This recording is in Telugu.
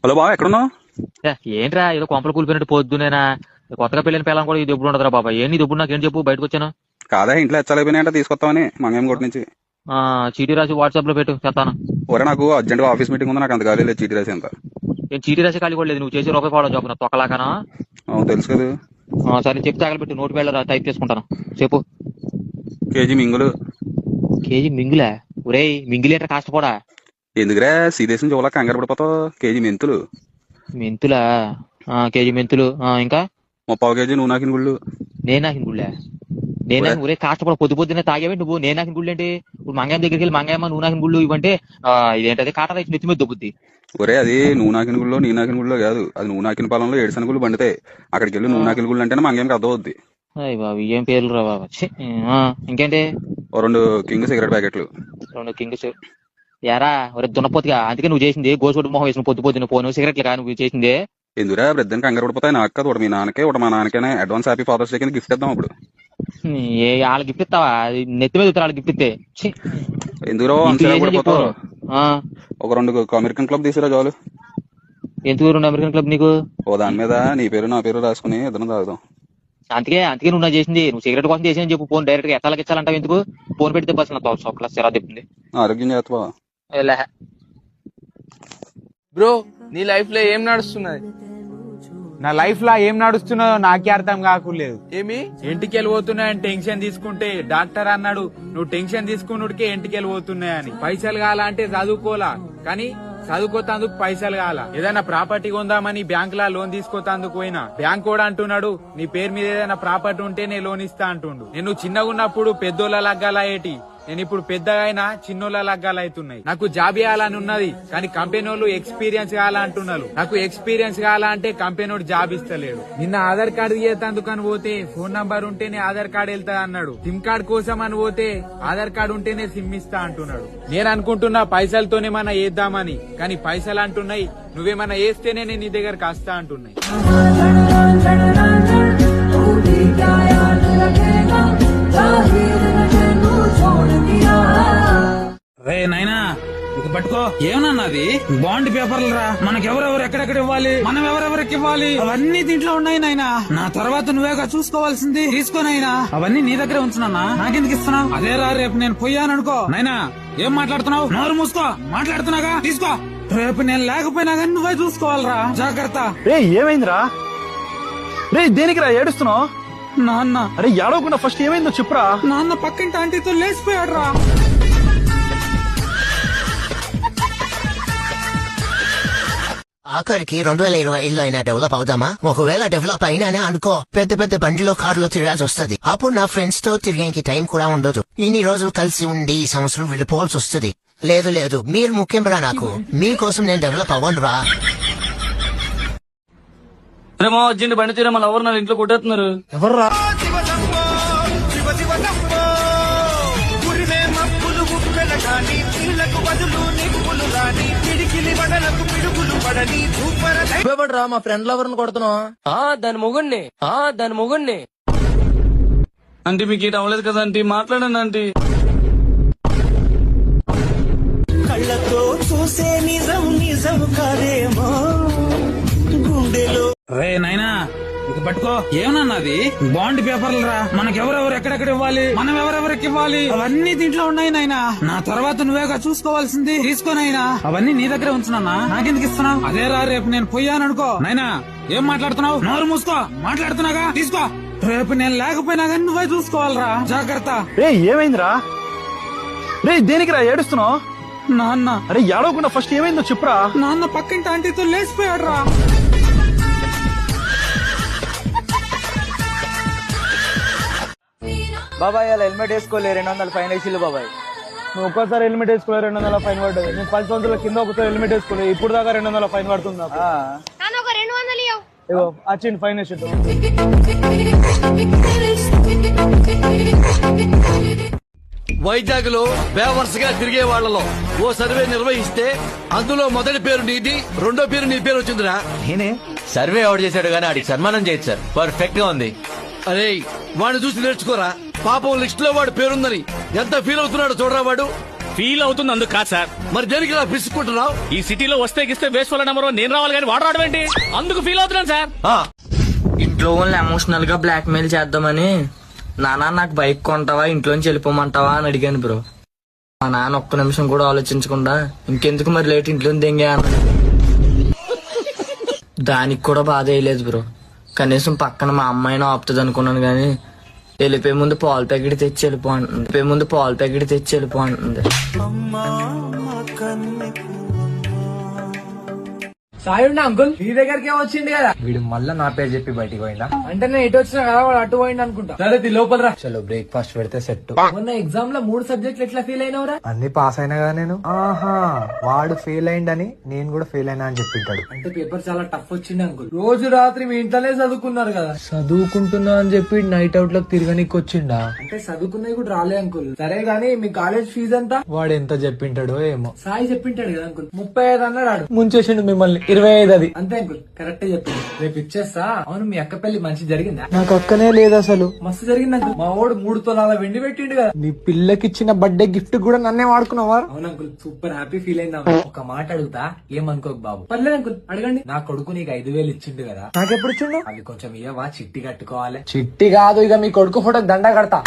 హలో బావ, ఎక్కడున్నావు? ఏంట్రా ఏదో కొంపలు కూలిపోయినట్టు పొద్దునేనా? కొత్తగా పెళ్ళిన పిల్లలు కూడా ఇది ఎప్పుడు ఉండదురా బాబా. ఏంటి ఇది ఎప్పుడు నాకేం చెప్పు, బయటకు వచ్చాను. కాదా, ఇంట్లో హెచ్చలేపోయినాయంటే తీసుకొస్తామని మంగం కొట్టి నుంచి. చీటీ రాసి వాట్సాప్ లో పెట్టు, చెప్తాను. ఒరే, నాకు అర్జెంట్ గా ఆఫీస్ మీటింగ్ ఉంది, నాకు అంత ఖాళీ లేదు చీటీ రాసి అంత. నేను చీటీ రాసి ఖాళీ కూడా లేదు, నువ్వు చేసి రూపాయి పోవడం చెప్పు, తొక్కలాగానా? తెలుసు కదా. సరే చెప్పి తగలబెట్టు, నోటి వేళ టైప్ చేసుకుంటాను. చెప్పు. కేజీ మింగులు. కేజీ మింగులా? ఒరేయ్ మింగిలేట కాష్టపోడా. ఎందుకురా సీదేశం చూడలా కంగారు పడిపోతావు? కేజీ మెంతులు. మెంతులా? కేజీ మెంతులు. ఇంకా 30 కేజీ నువ్వు నాకిన గుళ్ళు. నేను నాకిన గుళ్ళా? నేను ఒరే కాష్టపడ పొద్దు పొద్దునే తాగేవి నువ్వు. నేను నాకిన గుళ్ళు ఏంటి? ఇప్పుడు మంగాయం దగ్గరికి వెళ్ళి మంగాయమ్మ నువ్వు నాకిన గుళ్ళు ఇవ్వంటే ఇదేంటది కాటా రైస్ నెత్తి మీద దొబ్బుద్ది. ఒరే, అది నువ్వు నాకిన గుళ్ళో నీ నాకిన గుళ్ళో కాదు, అది నువ్వు నాకిన పొలంలో 7 శనగుళ్ళు పండితాయి. అక్కడికి వెళ్ళి నువ్వు నాకిన గుళ్ళు అంటేనే మంగేంకి అర్థం అవుద్ది. అయ్య బాబు ఏం పేర్లు రా బాబా. ఇంకేంటి? 2 కింగ్ సిగరెట్ ప్యాకెట్లు. 2 కింగ్స్. యారా ఒరే దున్నపోతుగా, అందుకే నువ్వు చేసింది గోసుడు మొహం వేసిన పొద్దు పొద్దున పోను సిగరెట్లు కా నువ్వు చేసింది. ఎందుకురా బ్రెద్దన్ కంగారు పడిపోతాయి? నాకు కాదు, ఒకటి మీ నాన్నకే, ఒకటి మా నాన్నకేనే అడ్వాన్స్ హ్యాపీ ఫాదర్స్ డే కింద గిఫ్ట్ ఇద్దాం అప్పుడు. వాళ్ళ గిఫ్ట్ ఇస్తావా? నెత్తి మీద వాళ్ళ గిఫ్ట్ ఇస్తే ఎందుకు పడిపోతావు? ఒక 2 అమెరికన్ క్లబ్ తీసుకురా చాలు. ఎందుకు 2 అమెరికన్ క్లబ్ నీకు? ఓ దాని మీద నీ పేరు నా పేరు రాసుకుని ఇద్దరం తాగుదాం. అందుకే నువ్వు నా చేసింది, నువ్వు సిగరెట్ కోసం చేసింది చెప్పు. ఫోన్ డైరెక్ట్ గా ఎట్లా ఇచ్చాలంటావు? ఎందుకు ఫోన్ పెడితే బస్ నా సిరా చెప్తుంది. ఆరోగ్యం చేస్తావా బ్రో? నీ లైఫ్ లో ఏం నడుస్తున్నది? నా లైఫ్ లో ఏం నడుస్తున్నదో నాకే అర్థం కాకులేదు. ఏమి ఇంటికి వెళ్ళిపోతున్నాయని టెన్షన్ తీసుకుంటే డాక్టర్ అన్నాడు నువ్వు టెన్షన్ తీసుకున్నడికే ఇంటికి వెళ్ళిపోతున్నాయని. పైసలు కావాలంటే చదువుకోలా, కానీ చదువుకోతాందుకు పైసలు కావాల. ఏదైనా ప్రాపర్టీ కొందామని బ్యాంక్ లా లోన్ తీసుకోతాందుకు పోయినా బ్యాంక్ కూడా అంటున్నాడు నీ పేరు మీద ఏదైనా ప్రాపర్టీ ఉంటేనే లోన్ ఇస్తా అంటుండు. నేను చిన్నగా ఉన్నప్పుడు పెద్దోళ్ళ లగ్గాలా ఏటి, నేను ఇప్పుడు పెద్దగా అయినా చిన్నోళ్ళ లగ్గాలు అవుతున్నాయి. నాకు జాబ్ ఇవ్వాలని ఉన్నది, కానీ కంపెనీ వాళ్ళు ఎక్స్పీరియన్స్ కావాలంటున్నారు. నాకు ఎక్స్పీరియన్స్ కావాలంటే కంపెనీ వాడు జాబ్ ఇస్తలేడు. నిన్న ఆధార్ కార్డు చేసేందుకు అని పోతే ఫోన్ నంబర్ ఉంటేనే ఆధార్ కార్డు వెళ్తా అన్నాడు. సిమ్ కార్డు కోసం అని పోతే ఆధార్ కార్డు ఉంటేనే సిమ్ ఇస్తా అంటున్నాడు. నేను అనుకుంటున్నా పైసలతోనే మన వేద్దామని, కానీ పైసలు అంటున్నాయి నువ్వేమన్నా వేస్తేనే నేను నీ దగ్గరకు వస్తా అంటున్నాయి. రే నాయనా ఇది పట్టుకో. ఏమన్నది? బాండ్ పేపర్లు రా. మనకెవరెవరు ఎక్కడెక్కడ ఇవ్వాలి, మనం ఎవరెవరికి ఇవ్వాలి అవన్నీ దీంట్లో ఉన్నాయి నాయనా. నా తర్వాత నువ్వేగా చూసుకోవాల్సింది. తీసుకోనైనా అవన్నీ నీ దగ్గరే ఉంచున్నా, నాకెందుకు ఇస్తున్నావు? అదే రా, రేపు నేను పోయాననుకో నాయనా. ఏం మాట్లాడుతున్నావు? నోరు మూసుకో. మాట్లాడుతున్నాగా, తీసుకో. రేపు నేను లేకపోయినా కానీ నువ్వే చూసుకోవాలరా, జాగ్రత్త. రే ఏమైందిరా? రే దేనికిరా ఏడుస్తున్నావు? నాన్న. అరే ఏడవకుండా ఫస్ట్ ఏమైందో చెప్పురా. నాన్న పక్కింటి ఆంటీతో లేచిపోయాడు రా. ఆఖరికి 2025లో అయినా డెవలప్ అవుదామా? ఒకవేళ డెవలప్ అయినానే అనుకో, పెద్ద పెద్ద బండిలో కారులో తిరగాల్సి వస్తుంది. అప్పుడు నా ఫ్రెండ్స్ తో తిరిగేకి టైం కూడా ఉండదు. ఇన్ని రోజులు కలిసి ఉండి ఈ సంవత్సరం వెళ్ళిపోవాల్సి వస్తుంది. లేదు మీరు ముఖ్యం రా నాకు. మీకోసం నేను డెవలప్ అవ్వను రా. రేమో అర్జెంట్ బండి తీరా, మన ఎవరు నా ఇంట్లో కొట్టేస్తున్నారు. ఎవర్రా? రా మా ఫ్రెండ్ ఎవరిని కొడుతున్నావు? దాని మొగుణ్ణి. అంటే మీకు ఇటు అవ్వలేదు కదా ఆంటీ, మాట్లాడండి ఆంటీ. కళ్ళతో చూసే నిజం నిజం కాదేమో గుండెలో. రే నాయనా ఇది పట్టుకో. ఏమన్నది? బాండ్ పేపర్లు రా. మనకెవరెవరు ఎక్కడెక్కడ ఇవ్వాలి, మనం ఎవరెవరికి ఇవ్వాలి అవన్నీ దీంట్లో ఉన్నాయి నాయనా. నా తర్వాత నువ్వేగా చూసుకోవాల్సింది. తీసుకోనైనా అవన్నీ నీ దగ్గరే ఉంచున్నా, నాకెందుకు ఇస్తున్నావు? అదే రా, రేపు నేను పోయాననుకో నాయనా. ఏం మాట్లాడుతున్నావు? నోరు మూసుకో. మాట్లాడుతున్నాగా, తీసుకో. రేపు నేను లేకపోయినా కానీ నువ్వే చూసుకోవాలరా, జాగ్రత్త. రే ఏమైందిరా? రే దేనికిరా ఏడుస్తున్నావు? నాన్న. అరే ఏడవకుండా ఫస్ట్ ఏమైందో చెప్పురా. నాన్న పక్కింటి ఆంటీతో లేచిపోయాడు రా. బాబాయ్ అలా హెల్మెట్ వేసుకోలే, 200 ఫైన్ వేసిల్లు బాబాయ్. నువ్వు ఒక్కసారి హెల్మెట్ వేసుకోలే 200 ఫైన్ పడ్డది. నేను 10 సంవత్సరాల కింద ఒకసారి హెల్మెట్ వేసుకోలే, ఇప్పుడు దాకా 200 ఫైన్ పడుతుంది నాకు. ఇగో వచ్చింది ఫైన్ వేసి. వైజాగ్ లో బేవర్స్ గా తిరిగే వాళ్లలో ఓ సర్వే నిర్వహిస్తే అందులో మొదటి పేరు నీది, రెండో పేరు నీ పేరు వచ్చిందిరా. నేనే సర్వే ఎవరు చేశాడు గానీ ఆడికి సన్మానం చేయొచ్చు సార్. పర్ఫెక్ట్ గా ఉంది. అరే వాడిని చూసి నేర్చుకోరా. పాపం లిస్ట్ లో వాడు పేరుందని ఎంత ఫీల్ అవుతున్నాడో చూడరా. వాడు ఫీల్ అవుతుంది అందుకు కాదు సార్. మరి దేనికి ఇలా పిసుకుంటున్నావు? ఈ సిటీలో వస్తే గిస్తే వేస్ట్ వాళ్ళ నెంబర్ నేను రావాలి కానీ వాడు రావడం ఏంటి? అందుకు ఫీల్ అవుతున్నాను సార్. ఇంట్లో వాళ్ళని ఎమోషనల్ గా బ్లాక్ మెయిల్ చేద్దామని నాన్న నాకు బైక్ కొంటావా ఇంట్లోంచి వెళ్ళిపోమంటావా అని అడిగాను బ్రో. మా నాన్న ఒక్క నిమిషం కూడా ఆలోచించకుండా ఇంకెందుకు మరి లేట్ ఇంట్లో దెంగే అన్నాడు. దానికి కూడా బాధ వేయలేదు బ్రో. కనీసం పక్కన మా అమ్మాయిని ఆపుతుంది అనుకున్నాను గానీ వెళ్ళిపోయే ముందు పాలు ప్యాకెట్ తెచ్చి వెళ్ళిపో అంటుంది. సాయుడు అంకుల్ నీ దగ్గరికి వచ్చింది కదా, వీడు మళ్ళా నా పేరు చెప్పి బయటికి పోయిందా అంటే నేను ఇటు వచ్చినా కదా వాడు అటు పోయింది అనుకుంటా. సరే లోపల రా. చలో బ్రేక్ఫాస్ట్ పెడితే సెట్. మొన్న ఎగ్జామ్ లో 3 సబ్జెక్టులు ఎట్లా ఫెయిల్ అయినవరా? అన్ని పాస్ అయినా కదా నేను. ఆహా, వాడు ఫెయిల్ అయిందని నేను కూడా ఫెయిల్ అయినా అని చెప్పింటాడు. అంటే పేపర్ చాలా టఫ్ వచ్చింది అంకుల్. రోజు రాత్రి మీ ఇంట్లోనే చదువుకున్నారు కదా. చదువుకుంటున్నా అని చెప్పి నైట్ అవుట్ లకు తిరగనీకి వచ్చిండా? అంటే చదువుకున్నవి కూడా రాలే అంకుల్. సరే గానీ మీ కాలేజ్ ఫీజు ఎంత? వాడు ఎంత చెప్పింటాడో ఏమో. సాయి చెప్పింటాడు కదా అంకుల్. 35 అన్నాడు. ముంచేసిండు మిమ్మల్ని. 25 అది. అంతే అంకుల్, కరెక్ట్ చెప్పింది. రేపు ఇచ్చేస్తా. అవును మీ అక్క పెళ్లి మంచి జరిగిందా? నాకు అక్కనే లేదు అసలు. మస్తు జరిగింది అంకుల్. మా వాడు 3 తులాల వెండి పెట్టిండు కదా. నీ పిల్లకిచ్చిన బర్త్డే గిఫ్ట్ కూడా నన్నే వాడుకున్నావా? అవును అంకుల్, సూపర్ హ్యాపీ ఫీల్ అయిందా. ఒక మాట అడుగుతా, ఏమనుకోకు బాబు. పర్లేదు అంకుల్, అడగండి. నా కొడుకు నీకు 5,000 ఇచ్చిండు కదా, నాకెప్పుడు ఇచ్చిండు? అవి కొంచెం ఇయ్యవా? చిట్టి కట్టుకోవాలి. చిట్టి కాదు, ఇక మీ కొడుకు ఫోటోకి దండ కడతా.